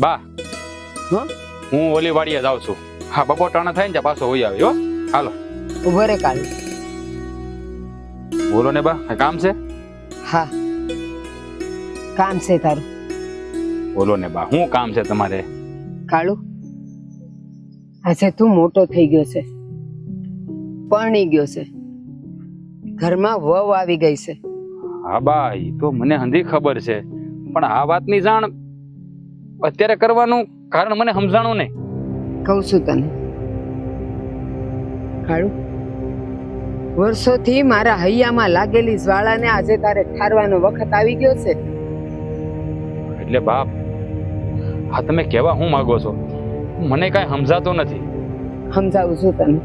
બા હું ઓલી વાડીએ જાઉં છું. હા બપોટાણા થાય ને ત્યાં પાછો હોઈ આવ્યો. હાલો ઉભો રે કાળુ. બોલો ને બા, કઈ કામ છે? હા કામ છે તારું. બોલો ને બા, શું કામ છે તમારે? કાળુ, આજે તું મોટો થઈ ગયો છે, પરણી ગયો છે, ઘરમાં વહુ આવી ગઈ છે. હા બા, એ તો મને હંધી ખબર છે, પણ આ વાતની જાણ અત્યારે કરવાનું કારણ મને સમજાણું નહીં. કહું છું તને કાળુ, વર્ષોથી મારા હૈયામાં લાગેલી જ્વાળાને આજે તારે ઠારવાનો વખત આવી ગયો છે. એટલે બાપ, હા તમે કહેવા હું માંગો છો? મને કાંઈ સમજાતો નથી. સમજાવું છું તને,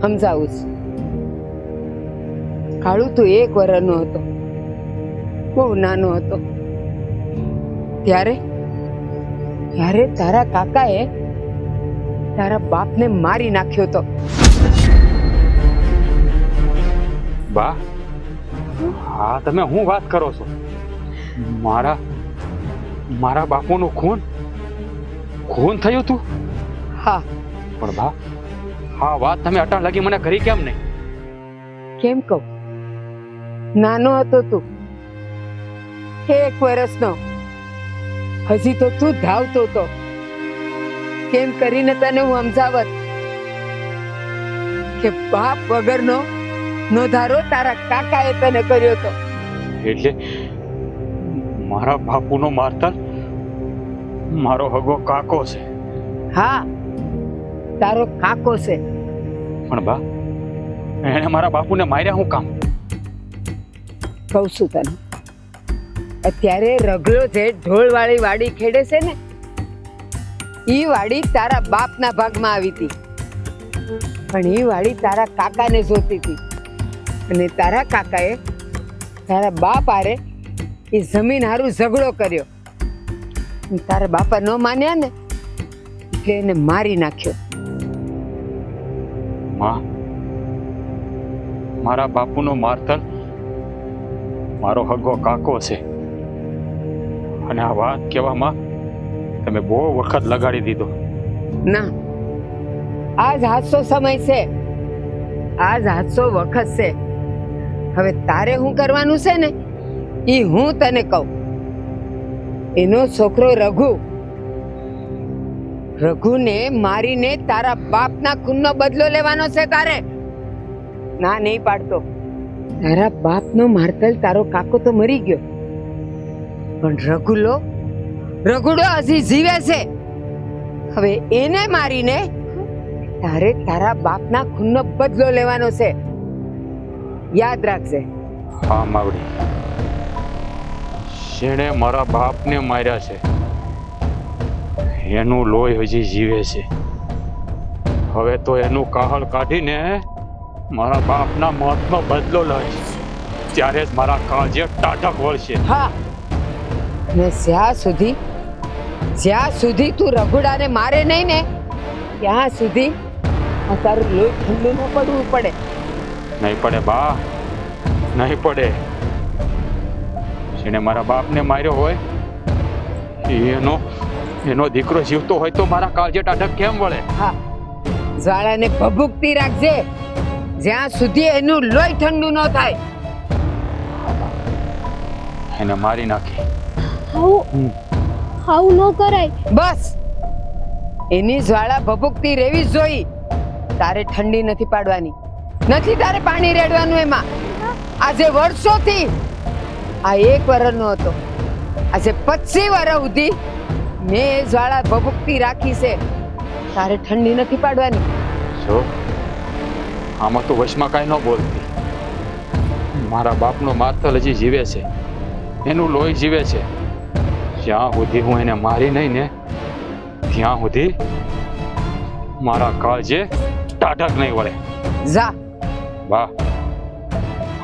સમજાવું છું. કાળુ, તું 1 વર્ષનો હતો, બહુ નાનો હતો ત્યારે તારા કાકાએ તારા બાપને મારી નાખ્યો હતો. બા, હા તમે શું વાત કરો છો? મારા બાપુનું ખૂન થયું તું? હા. પણ બા, હા વાત તમે અટાણ લાગી મને કરી કેમ નહીં? કેમ કહું? નાનો હતો તું, 1 વર્ષનો. હજી તો તું ધાવતો હતો. કેમ કરીને તને હું સમજાવત કે બાપ વગરનો નોધારો તારા કાકાએ તને કર્યો હતો. એટલે મારા બાપુનો મારતલ મારો હગો કાકો છે? હા, તારો કાકો છે. પણ બા, એને મારા બાપુને માર્યા હું કામ? કહું છું તને, અત્યારે રગલો જે ઢોળવાળી વાડી ખેડે છે ને, ઈ વાડી તારા બાપના ભાગમાં આવી હતી, પણ ઈ વાડી તારા કાકાને જોતી હતી, અને તારા કાકાએ તારા બાપ હારે એ જમીન હારું ઝઘડો કર્યો. તારા બાપા ન માન્યા ને એટલે એને મારી નાખ્યો. માં, મારા બાપુનો મારતલ મારો હગો કાકો છે, અને આ વાત કહેવામાં તમે બહુ વખત લગાડી દીધો. ના, આજ હાથસો સમય છે, આજ હાથસો વખત છે. હવે તારે શું કરવાનું છે ને ઈ હું તને કહું. એનો છોકરો રઘુને મારીને તારા બાપના ખૂનનો બદલો લેવાનો છે તારે. ના નહીં પાડતો. તારા બાપનો મારતલ તારો કાકો તો મરી ગયો, પણ રઘુડો હજી જીવે છે. હવે એને મારીને તારે તારા બાપના ખૂનનો બદલો લેવાનો છે. યાદ રાખજે. હા માવડી, જેણે મારા બાપને માર્યા છે એનું લોહી હજી જીવે છે. હવે તો એનું કાહળ કાઢીને મારા બાપના મોતનો બદલો લઈશ, ત્યારે જ મારા કાળજે ટાઢક વળશે. હા, ને જ્યાં સુધી તું રઘુડાને મારે નહીં ને ત્યાં સુધી આ તારું લોહી ઠંડુ ન પડવું પડે. નહીં પડે બા, નહીં પડે. જેને મારા બાપને માર્યો હોય એનો દીકરો જીવતો હોય તો મારા કાળજે ટાઢક કેમ વળે? હા, જ્વાળાને ભભૂકતી રાખજે જ્યાં સુધી એનું લોહી ઠંડુ ન થાય. એને મારી નાખી. હાઉ ન કરાય. બસ, એની જ્વાળા ભભૂકતી રહેવી જ જોઈ. તારે ઠંડી નથી પાડવાની, નથી તારે પાણી રેડવાનું એમાં. આજે વર્ષોથી આ 1 વર્ષનો હતો, આજે 25 વર્ષ સુધી મેં એ જ્વાળા ભભૂકતી રાખી છે. તારે ઠંડી નથી પાડવાની. જો આમાં તો વશમાં કાંઈ ન બોલતી. મારા બાપનો મારતલ હજી જીવે છે, એનું લોહી જીવે છે. જ્યાં સુધી હું એને મારી નહીં ને ત્યાં સુધી મારા કાળજે ટાઢક નહીં વળે. જા. વાહ,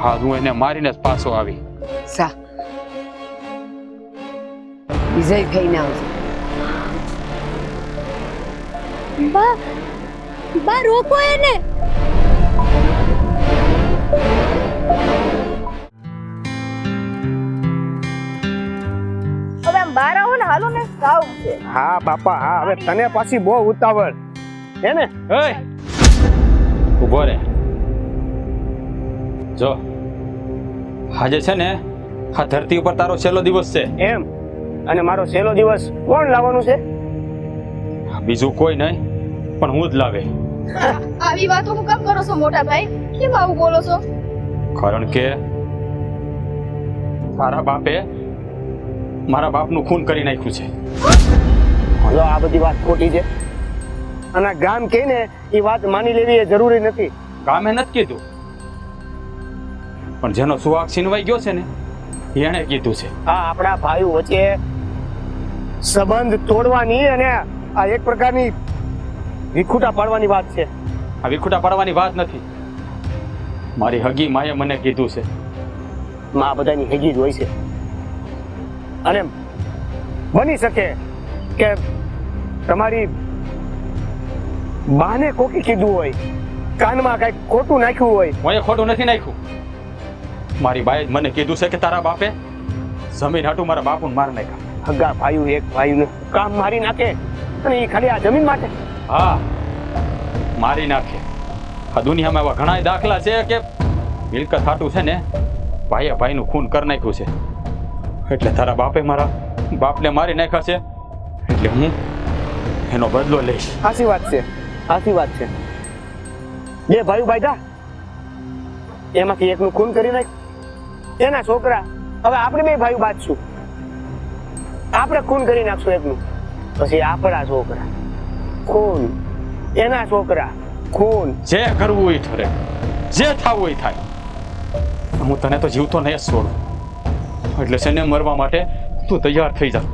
હા હું એને મારીને જ પાછો આવી. જા, વિજય થઈને આવજો. બા રોકો એને. હવે આમ બહાર આવો ને, હાલો ને સાવ છે. હા બાપા હા, હવે તને પાછી બહુ ઉતાવળ હે ને? એય ઊભો રે. જો આજે છે ને આ ધરતી ઉપર તારો છેલ્લો દિવસ છે. એમ? અને મારો છેલ્લો દિવસ કોણ લાવવાનું છે? બીજું કોઈ નહીં પણ હું જ લાવે. આવી વાતો હું કેમ કરો છો મોટા ભાઈ? કેમ આવું બોલો છો? કારણ કે તારા બાપે મારા બાપનું ખૂન કરી નાખ્યું છે. જો આ બધી વાત ખોટી છે અને ગામ કે ને એ વાત માની લેવી એ જરૂરી નથી. ગામે નથી કીધું પણ જેનો સુહાગ છીનવાઈ ગયો છે ને એણે કીધું છે. આ આપણા ભાઈઓ વચ્ચે સંબંધ તોડવાની અને આ એક પ્રકારની વિખૂટા પાડવાની વાત છે. આ વિખૂટા પાડવાની વાત નથી. મારી હગી માએ મને કીધું છે. માં બધાની હેગી જ હોય છે અને બની શકે કે તમારી બાને કોકી કીધું હોય, કાનમાં કઈ ખોટું નાખ્યું હોય. હું એ ખોટું નથી નાખ્યું. મારી બાએ જ મને કીધું છે કે તારા બાપે જમીન હાટું મારા બાપુને મારી નાખ્યા. હગા ભાઈઓ એક ભાઈનું કામ મારી નાખે અને એ ખાલી આ જમીન માટે. હા મારી નાખે. આ દુનિયામાં એવા ઘણા દાખલા છે કે મિલકત હાટું છે ને ભાઈએ ભાઈનું ખૂન કરી નાખ્યું છે. એટલે તારા બાપે મારા બાપને મારી નાખ્યા છે એટલે હું એનો બદલો લઈશ. સાચી વાત છે, સાચી વાત છે. બે ભાઈઓ બાયધા એમાંથી એકનું ખૂન કરી નાખ. એના છોકરા હવે આપણે બે ભાઈઓ બાજશું. આપણે ખૂન કરી નાખશું એકનું, પછી આપણા છોકરા ખૂન, એના છોકરા ખૂન. જે કરવું એ ઠરે, જે થવું એ થાય. હું તને તો જીવતો નહીં જ છોડું. એટલે છે ને મરવા માટે તું તૈયાર થઈ જા.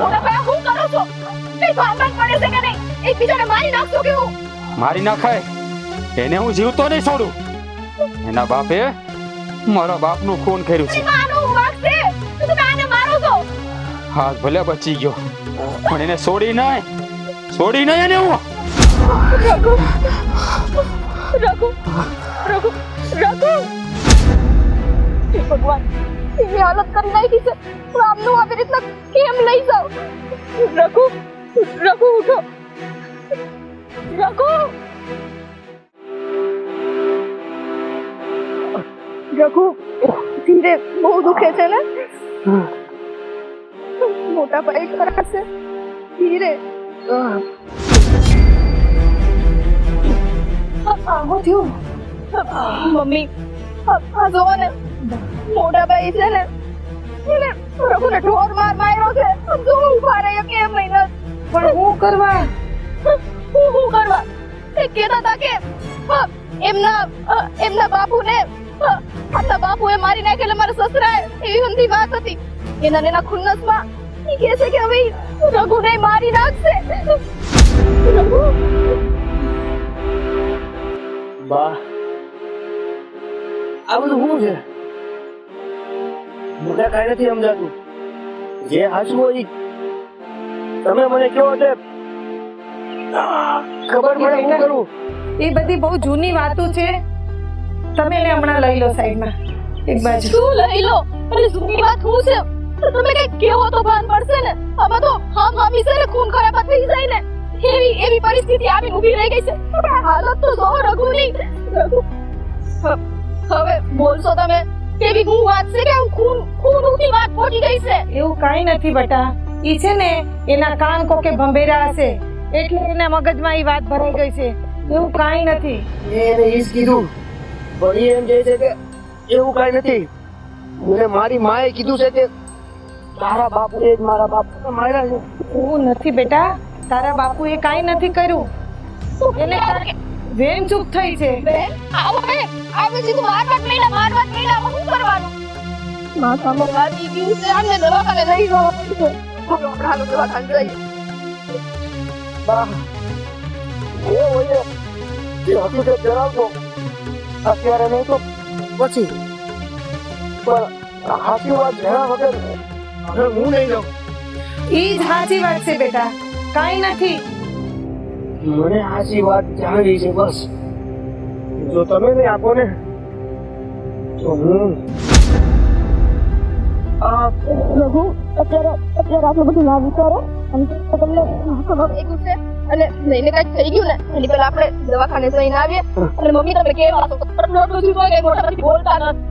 મોટા ભાઈ હું કરો છો? કઈ ભાન પડે છે કે નહીં? એકબીજાને મારી નાખશો કે હું? મારી નાખાય એને હું જીવતો નહીં છોડું. એના બાપે મારા બાપનું ખૂન કર્યું છે. માનો વાક છે તો તમે આને મારો છો. હાથ ભલે બચી ગયો પણ એને છોડી નહીં, છોડી નહીં એને હું. રઘુ રઘુ રઘુ રઘુ હે ભગવાન, એવી હાલત કરી નાખી છે. હું આમનું આવી રીતના કેમ લઈ જાઉં? રઘુ રઘુ ઉઠો. રઘુ રઘુ ધીરે, બહુ દુખે છે ને? મોટા ભાઈ ખરા છે, ધીરે. આવું થયું મમ્મી? આ જોવો ને, મોટા ભાઈ છે ને એને રઘુને ઢોર માર્યો છે. જો ઉભા રહ્યા કેમ નહીં? પણ હું કરવા એ કહેતા હતા કે એમના બાપુને આપણા બાપુએ મારી નાખેલા મારા સસરાએ. એવી ઊંધી વાત હતી. એના ખુન્નસમાં એ કહે છે કે હવે રઘુને મારી નાખશે. રઘુ બા આ બધું શું છે? મને કાંઈ નથી સમજાતું. જે હાચું હોય તમે મને કહો એટલે ખબર પડે શું કરું. એ બધી બહુ જૂની વાતો છે. તમે એને હમણાં લઈ લો સાઈડમાં એક બાજુ. શું લઈ લો? અને જૂની વાત શું છે? તમે કઈ કેવો તો ભાન પડશે ને. આમાં તો હા મામી છે ને ખૂન ખરાબા થઈ જાય ને એવી પરિસ્થિતિ આવી ઊભી રહી ગઈ છે. પણ હાલત તો જો રઘુની. રઘુ હવે બોલશો તમે કેવી હું વાત છે કે ખૂન ઉઠી વાત પહોંચી ગઈ છે? એવું કાંઈ નથી બેટા. ઈ છે ને એના કાન કોકે ભંભેરા હશે એટલે એના મગજમાં ઈ વાત ભરાઈ ગઈ છે. એવું કાંઈ નથી. એને ઈ જ કીધું પણ ઈ એમ કહે છે કે એવું કાંઈ નથી. મને મારી માએ કીધું છે કે તારા બાપુએ જ મારા બાપુને માર્યા છે. એવું નથી બેટા. તારા બાપુએ કાંઈ નથી કર્યું. એને વેમ ચૂક થઈ છે. બેન આવો બેન આવે સીધું મારવા જ મેલા હવે શું કરવાનું માથામાં વાગી ગયું છે આને દવાખાને લઈ જવા પડશે હાલો દવાખાને જઈએ બા એ હોય તે હકીકત જણાવજો અત્યારે નહીં તો પછી પણ સાચી વાત જણા વગર હવે હું નહીં જાઉં. ઈ જ સાચી વાત છે બેટા, કાંઈ નથી. મને સાચી વાત જાણવી છે બસ. જો તમે નહીં આપો ને તો હું રઘુ અત્યારે આટલું બધું ના વિચારો અને તમને ખબર થઈ ગયું છે અને લઈને કઈક થઈ ગયું ને એની પહેલા આપણે દવાખાને જઈને આવીએ અને મમ્મી તમે કેવા છો આટલું બધું કઈ મોટાથી બોલતા નથી.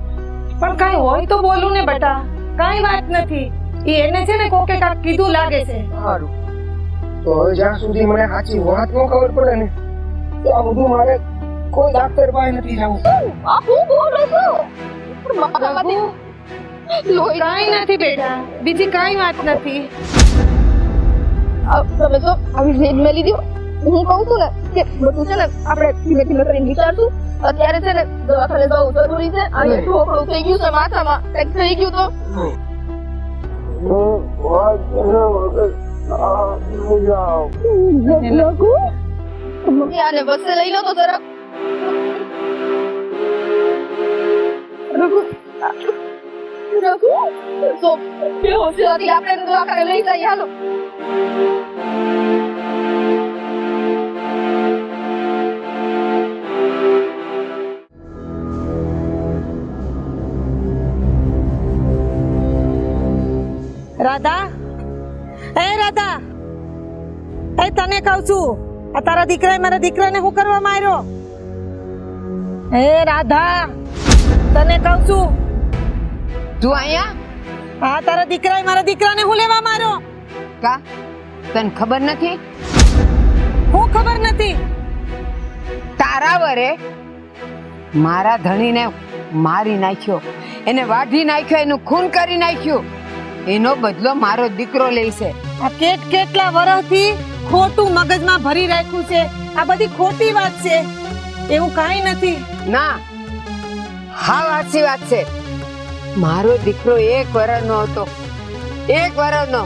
પણ કાંઈ હોય તો બોલું ને બેટા, કાંઈ વાત નથી. ઈ એને છે ને કોકે કાંઈક કીધું લાગે છે. સારું તો હવે જ્યાં સુધી મને સાચી વાત ન ખબર પડે ને ત્યાં બધું મારે કોઈ ડાક્ટર પાસે નથી જવું. આ હું બોલું છું મારામાંથી લોહી કાંઈ નથી બેટા, બીજી કાંઈ વાત નથી. તમે જો આવી રેડ મેલી દો હું કહું છું ને કે બધું છે ને આપણે ધીમે ધીમે કરીને વિચારશું. અત્યારે છે ને દવાખાને જવું જરૂરી છે અને ઢોકળું થઈ ગયું છે માથામાં કંઈક થઈ ગયું તો મમ્મી આને બસે લઈ લો તો જરાક રઘુ તો બેહોશ હતી આપણે દવાખાને લઈ જઈએ હાલો. રાધા, એ રાધા, એ તને કહું છું, આ તારા દીકરાએ મારા દીકરાને શું કરવા માર્યો? એ રાધા, તને કહું છું, તું અહીંયા આ તારા દીકરાએ મારા દીકરાને શું લેવા માર્યો? કા તને ખબર નથી? હું ખબર નથી. તારા વરે મારા ધણીને મારી નાખ્યો, એને વાઢી નાખ્યો, એનું ખૂન કરી નાખ્યું. એનો બદલો મારો દીકરો લેશે. આ કેટલા વર્ષથી ખોટું મગજમાં ભરી રાખ્યું છે. આ બધી ખોટી વાત છે, એવું કાંઈ નથી. ના, હા સાચી વાત છે. મારો દીકરો 1 વર્ષનો હતો, 1 વર્ષનો.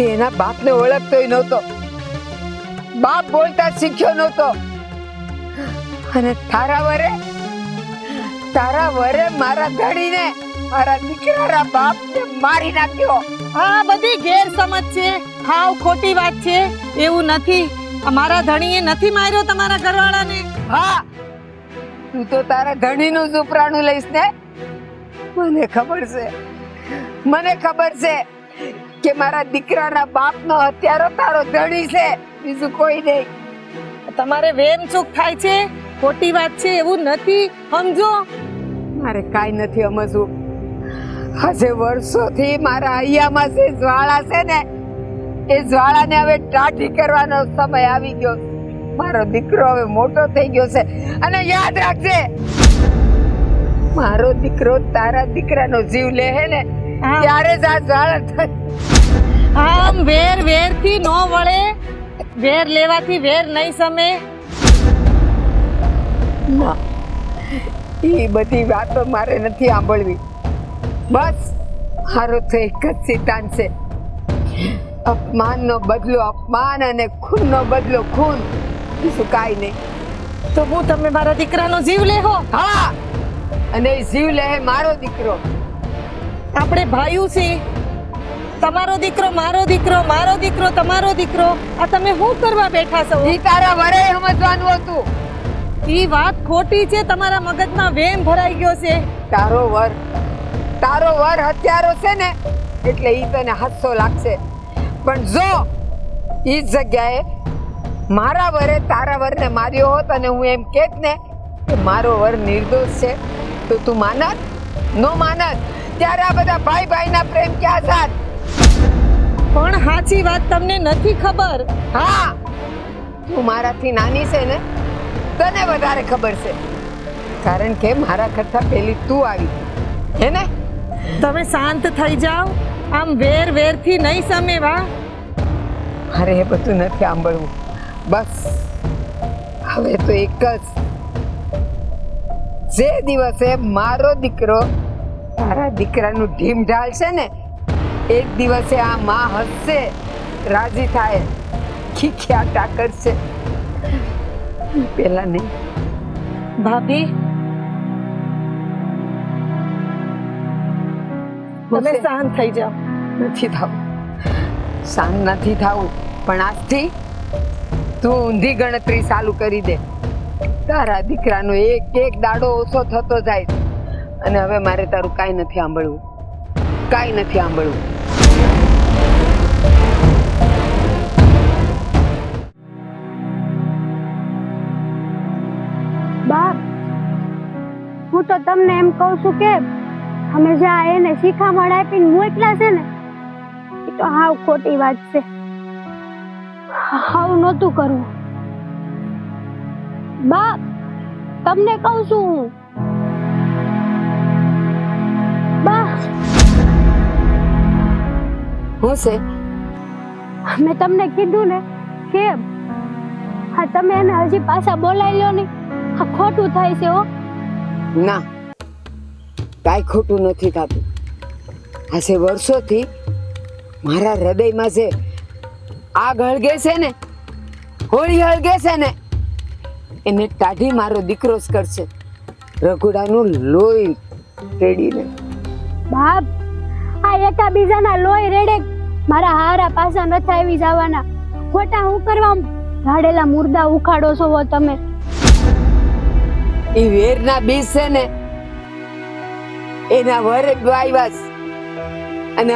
એના બાપને ઓળખતોય નહોતો, બાપ બોલતા શીખ્યો નહોતો. અને તારા વરે મારા ધણીને, મારા દીકરાના બાપને મારી નાખ્યો. આ બધી ગેરસમજ છે, હાવ ખોટી વાત છે. એવું નથી, અમારા ધણીએ નથી માર્યો તમારા ઘરવાળાને. હા, તું તો તારા ધણીનું જ ઉપરાણું લઈશ ને. મને ખબર છે કે મારા દીકરાના બાપનો હત્યારો તારો ધણી છે, બીજું કોઈ નહીં. તમારે વેમ ચૂક થાય છે, ખોટી વાત છે, એવું નથી, સમજો. મારે કાંઈ નથી સમજવું. આજે વર્ષોથી મારા હૈયામાં જે જ્વાળા છે ને, એ જ્વાળાને હવે ટાઢી કરવાનો સમય આવી ગયો. મારો દીકરો હવે મોટો થઈ ગયો છે અને યાદ રાખજે, મારો દીકરો તારા દીકરાનો જીવ લે હે ને ત્યારે જ આ જ્વાળા થાય. આમ વેર થી નો વળે, વેર લેવાથી વેર નહીં સમે. ના, એ બધી વાતો મારે નથી સાંભળવી. બસ મારો તો એક જ સિદ્ધાંત છે, અપમાનનો બદલો અપમાન અને ખૂનનો બદલો ખૂન, બીજું કાંઈ નહીં. તો હું તમે મારા દીકરાનો જીવ લેહો? હા, અને એ જીવ લે મારો દીકરો. આપણે ભાઈઓ છે. તમારો દીકરો મારો દીકરો, મારો દીકરો તમારો દીકરો. આ તમે શું કરવા બેઠા છો? ઈ તારા વરે સમજવાનું હતું. ઈ વાત ખોટી છે, તમારા મગજમાં વેમ ભરાઈ ગયો છે. તારો વર હત્યારો છે ને, એટલે ઈ તને હાસ્સો લાગશે. પણ જો ઈ જગ્યાએ મારા વરે તારા વરને માર્યો હોત અને હું એમ કહેત ને કે મારો વર નિર્દોષ છે, તો તું માનત? નો માનત. ત્યારે આ બધા ભાઈના પ્રેમ ક્યાં સાથ? પણ સાચી વાત તમને નથી ખબર. હા, તું મારાથી નાની છે ને, તને વધારે ખબર છે, કારણ કે મારા કરતા પહેલી તું આવી હે ને. તમે શાંત થઈ જાઓ, આમ વેર થી નહીં સમેવા. મારે એ બધું નથી સાંભળવું. બસ હવે તો એક જ જે દિવસે મારો દીકરો તારા દીકરાનું ઢીમ ઢાળશે ને એક દિવસે આ માં હસશે, રાજી થાય, ખીખ્યાટા કરશે. પેલા નહીં. ભાભી તમે શાંત થઈ જાઓ. નથી થવું, શાંત નથી થવું, પણ આજથી તું ઊંધી ગણતરી ચાલુ કરી દે. તારા દીકરાનો એક એક દાડો ઓછો થતો જાય અને હવે મારે તારું કાંઈ નથી સાંભળવું, કાંઈ નથી સાંભળવું. બાપ, હું તો તમને એમ કહું છું કે અમે જ્યાં એને શિખામણ આપીને મોકલા છે ને એ તો હાવ ખોટી વાત છે. હાવ નહોતું કરવું. બાપ, તમને કહું છું હું. બા, હું છે મેં તમને કીધું ને કે હા તમે એને હજી પાછા બોલાવી લો નહીં. આ ખોટું થાય છે. હો ના, કાંઈ ખોટું નથી થતું. આજે વર્ષોથી મારા હૃદયમાં જે આગ હળગે છે ને, હોળી હળગે છે ને, એને ટાઢી મારો દીકરો જ કરશે. રઘુડાનું લોહી રેડીને. બાપ, આ એકા બીજાના લોહી રેડે મારા હારા પાછા નથી આવી જવાના. ખોટા હું કરવા ઝાડેલા મુર્દા ઉખાડો છો હો તમે. એ વેરના બીજ છે ને એના વરે આવ્યા છે અને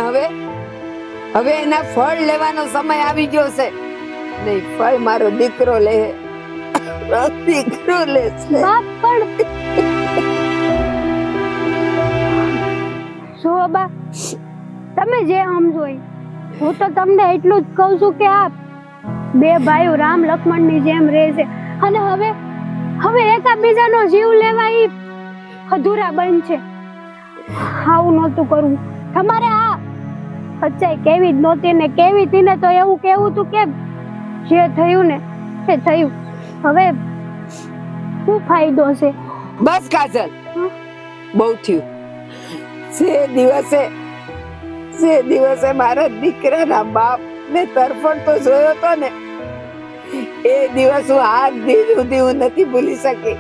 હવે એના ફળ લેવાનો સમય આવી ગયો છે. નહીં, ફળ મારો દીકરો લે, દીકરો લે છે. બાપ પણ જો બા, તમે જે સમજો એ. હું તો તમને એટલું જ કહું છું કે આ બે ભાઈઓ રામ લક્ષ્મણની જેમ રહે છે અને હવે એકાબીજાનો જીવ લેવા ઈ અધૂરા બનશે. આવું નહોતું કરવું તમારે. આ સચ્ચાઈ કેવી જ નહોતી ને કેવી હતી ને તો એવું કેવું તું કે જે થયું ને એ થયું. હવે શું ફાયદો છે? બસ કાજલ, બહુ થયું. જે દિવસે મારા દીકરાના બાપ ને તરફડ તો જોયો તો ને એ દિવસ હું આજ દી સુધી હું નથી ભૂલી શકી.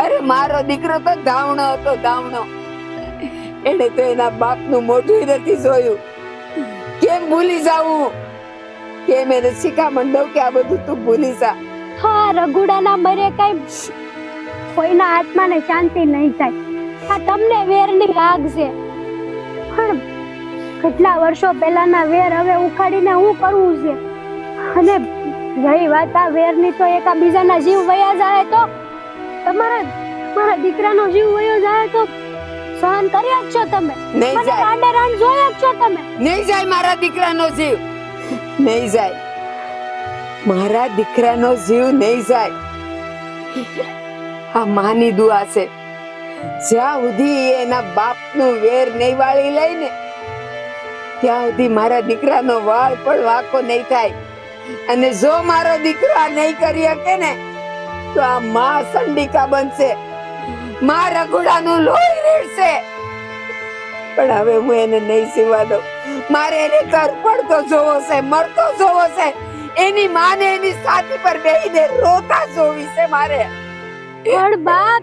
અરે મારો દીકરો તો ધાવણો હતો, ધાવણો. એને તો એના બાપનું મોઢું નથી જોયું. કેમ ભૂલી જાવું? કેમ એને શિખામણ દઉં કે આ બધું તું ભૂલી જા? હા, રઘુડાના મરે કઈ કોઈના આત્માને શાંતિ નહીં થાય. આ તમને વેરની આગ છે. પણ કેટલા વર્ષો પહેલાના વેર હવે ઉખાડીને હું કરવું છે? અને રહી વાત આ વેરની, તો એકાબીજાના જીવ વયા જાય તો મારા દીકરાનો જીવ વયો જાય તો સહન કરી શકશો તમે? નહીં મને જાય. રાંડે રાંડ જોઈ શકશો તમે? નહીં જાય મારા દીકરાનો જીવ, નહીં જાય. મારા દીકરાનો જીવ નહીં જાય. આ માની દુઆ છે. જ્યાં સુધી એના બાપનું વેર નહીં વાળી લઈને ત્યાં સુધી મારા દીકરાનો વાળ પણ વાંકો નહીં થાય. અને જો મારો દીકરો આ નહીં કરી શકે ને તો આ માં સંડિકા બનશે, માં રઘુડાનું લોહી રેડશે. પણ હવે હું એને નહીં જીવવા દઉં. મારે એને તરફડતો જોવો છે, મરતો જોવો છે. એની માને એની છાતી પર બેહીને રોતા જોવી છે મારે. પણ બાપ,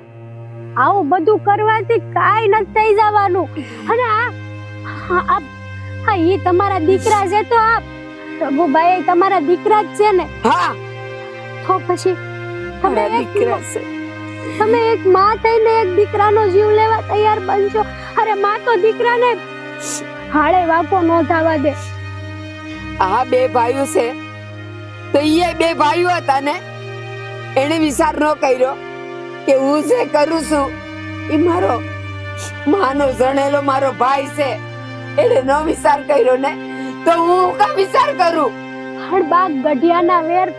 આવું બધું કરવાથી કાઈ નથી થઈ જવાનું. અને આ ઈ તમારા દીકરા છે તો આ પ્રભુભાઈ તમારા દીકરા જ છે ને? હા, તો પછી મારા દીકરા છે. તમે એક માં થઈને એક દીકરાનો જીવ લેવા તૈયાર બનશો? અરે માં તો દીકરાને હાળે વાકો ન થવા દે. આ બે ભાઈઓ છે તો એ બે ભાઈઓ હતા ને, એને વિચાર ન કર્યો કે હું જે કરું છું એ મારો માનો જણેલો મારો ભાઈ છે. એને ન વિચાર કર્યો ને તો હું કા વિચાર કરું? પણ બા, ગઢિયાના વેર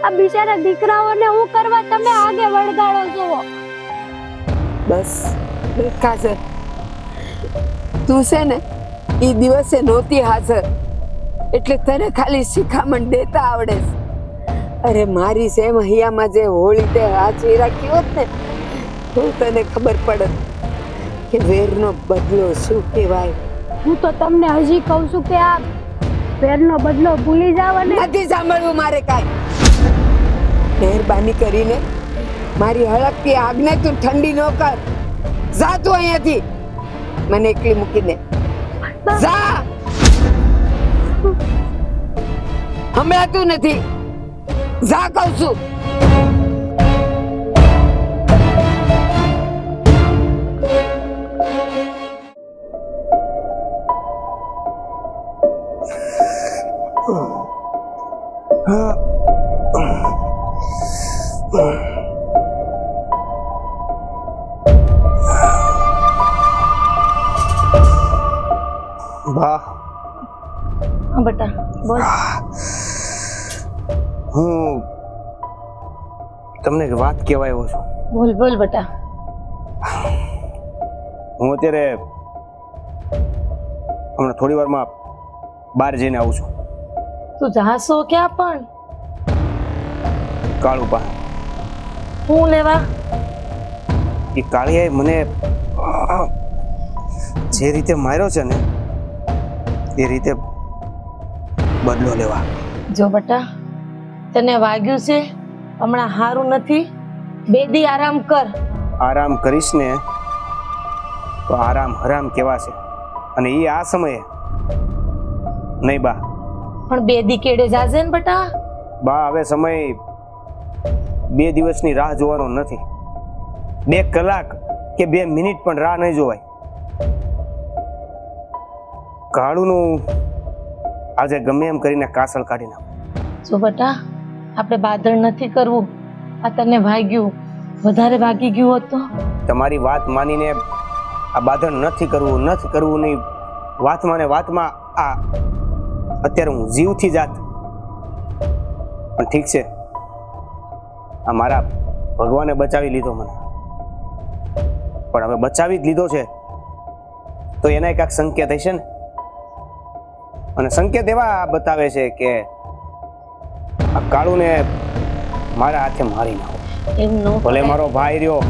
આ બિચારા દીકરાઓને હું કરવા તમે આગે વળગાડો છો? બસ કાજલ, તું છે ને એ દિવસે નહોતી હાજર એટલે તને ખાલી શિખામણ દેતા આવડે છે. અરે મારી સેમ હૈયામાં જે હોળી તે હાચવી રાખી હોત ને તો તને ખબર પડત કે વેરનો બદલો શું કહેવાય. હું તો તમને હજી કહું છું કે આ વેરનો બદલો ભૂલી જાવ અને નથી સાંભળવું મારે કાંઈ. મહેરબાની કરીને મારી હળકતી આગને તું ઠંડી ન કર. જા તું અહીંયાથી, મને એકલી મૂકીને જા. હમણાં નથી, જા કહું છું. બા હા બેટા બોલ. હું તમને એક વાત કહેવા આવ્યો છું. બોલ બોલ બેટા. હું અત્યારે હમણાં થોડી વારમાં બહાર જઈને આવું છું. તું જાશો ક્યાં પણ? કાળુ પાસે. હું લેવા? એ કાળિયાએ મને જે રીતે માર્યો છે ને એ રીતે બદલો લેવા. જો બેટા તને વાગ્યું છે, હમણાં હારું નથી, 2 દી આરામ કર. આરામ કરીશ ને તો આરામ હરામ કહેવાશે, અને એ આ સમયે નહીં બા. પણ 2 દી કેડે જાજે ને બેટા. બા હવે સમય 2 દિવસની રાહ જોવાનો નથી. 2 કલાક કે 2 મિનિટ પણ રાહ નહીં જોવાય. કાળુનું આજે ગમે એમ કરીને કાસળ કાઢી નાખ. જો બેટા આપણે બાદળ નથી કરવું. આ તને વાગ્યું, વધારે વાગી ગયું હોત તો? તમારી વાત માનીને આ બાંધણ નથી કરવું નહીં. વાતમાં ને વાતમાં આ અત્યારે હું જીવથી જાત. પણ ઠીક છે, આ મારા ભગવાને બચાવી લીધો મને. પણ હવે બચાવી જ લીધો છે તો એના એક સંકેત હશે ને. અને સંકેત એવા બતાવે છે કે આ કાળુને મારા હાથે મારી નાખો. એમ ન ભલે કરાય. મારો ભાઈ રહ્યો,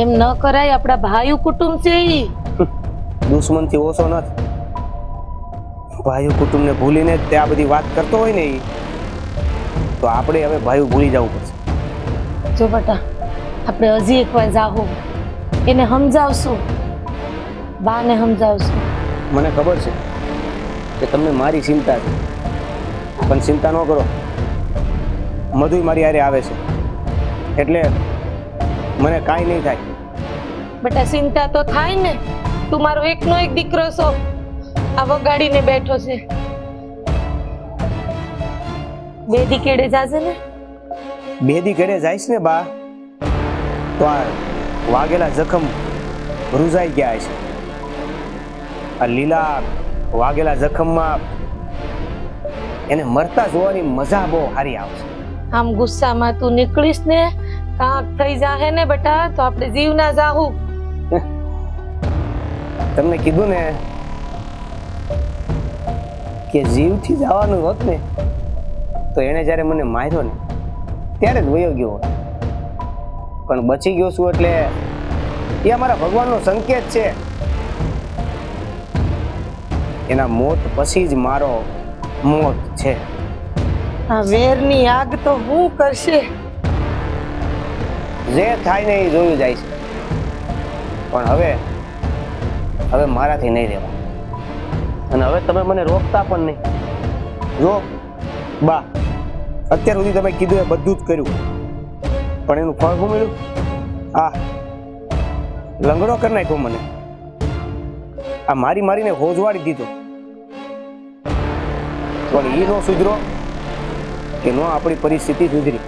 એમ ન કરાય. આપણા ભાઈઓ કુટુંબ છે ઈ. દુશ્મનથી ઓછો નથી. ભાઈઓ કુટુંબને ભૂલીને જ તે આ બધી વાત કરતો હોય ને ઈ, તો આપણે હવે ભાઈઓ ભૂલી જવું પડશે. જો બેટા આપણે હજી એકવાર જાહું, એને સમજાવશું, બાને સમજાવશું. મને ખબર છે કે તમને મારી ચિંતા છે, પણ ચિંતા ન કરો. મધુય મારી હારે આવે છે એટલે મને કાંઈ નહીં થાય. બેટા ચિંતા તો થાય ને. તું મારો એકનો એક દીકરો છો, આ વગાડીને બેઠો છે. 2 દી કેડે જાજે ને. 2 દી ઘરે જઈશ ને બા તો આ વાગેલા જખમ રૂઝાઈ ગયા છે. આ લીલા વાગેલા જખમમાં એને મરતા જોવાની મજા બહુ સારી આવશે. આમ ગુસ્સામાં તું નીકળીશ ને કાંક થઈ જાહે ને બેટા તો આપણે જીવ ના જાહું. તમને કીધું ને કે જીવથી જવાનું હોત ને તો એને જ્યારે મને માર્યો ને ત્યારે જ વયો ગયો હોત. પણ બચી ગયો છું એટલે એ અમારા ભગવાનનો સંકેત છે. એના મોત પછી જ મારો મોત છે. આ વેરની આગ તો હું કરશે. જે થાય ને એ જોયું જાય છે. પણ હવે મારાથી નહીં રહેવા. અને હવે તમે મને રોકતા પણ નહીં. જો બા, અત્યાર સુધી તમે કીધું એ બધું જ કર્યું, પણ એનું ફળ શું મળ્યું? આ લંગડો કરી નાખ્યો મને. આ મારીને હોજવાડી દીધો. પણ એ નો સુધરો કે નો આપણી પરિસ્થિતિ સુધરી.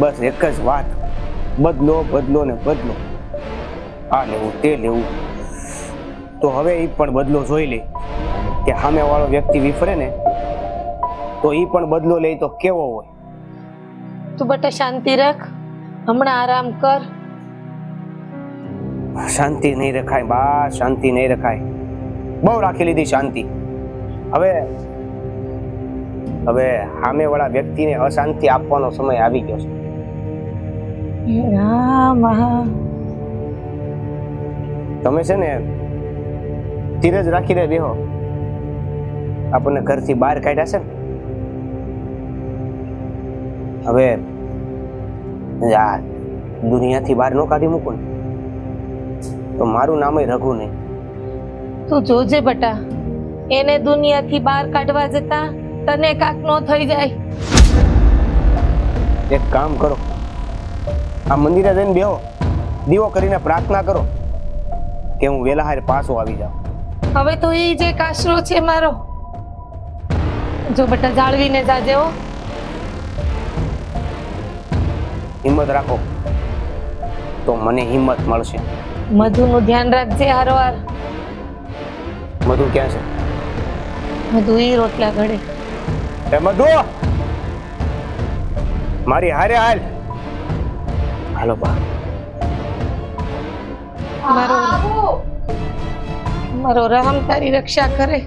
બસ એક જ વાત, બદલો ને બદલો. આ લેવું તે લેવું. તો હવે એ પણ બદલો જોઈ લે કે સામે વાળો વ્યક્તિ વિફરે ને તો એ પણ બદલો લે તો કેવો હોય. તું બેટા શાંતિ રાખ, હમણાં આરામ કર. શાંતિ નહીં રખાય બા, શાંતિ નહીં રખાય. બહુ રાખી લીધી શાંતિ. હવે હવે સામેવાળા વ્યક્તિને અશાંતિ આપવાનો સમય આવી ગયો છે. હે રામ. તમે છે ને ધીરજ રાખીને બેહો. આપણને ઘરથી બહાર કાઢ્યા છે ને, હવે આ દુનિયાથી બહાર ન કાઢી મૂકો ને તો મારું નામ રઘુ નહીં. તું જોજે બટા, એને દુનિયાથી બહાર કાઢવા જતા તને કાક નો થઈ જાય. એક કામ કરો, આ મંદિરે જઈને બેહો, દીવો કરીને પ્રાર્થના કરો કે હું વેલા હારે પાછો આવી જાઉં. હવે તો એ જે કાશરો છે મારો, જો બટા જાળવીને જાજે હો. હિંમત રાખો તો મને હિંમત મળશે. મધુનું ધ્યાન રાખજે હારોહાર. મધુ ક્યાં છે? મધુ ઈ રોટલા ઘડે. એ મધુ, મારી હારે હાલ. હાલો બા. મારો રામ તારી રક્ષા કરે.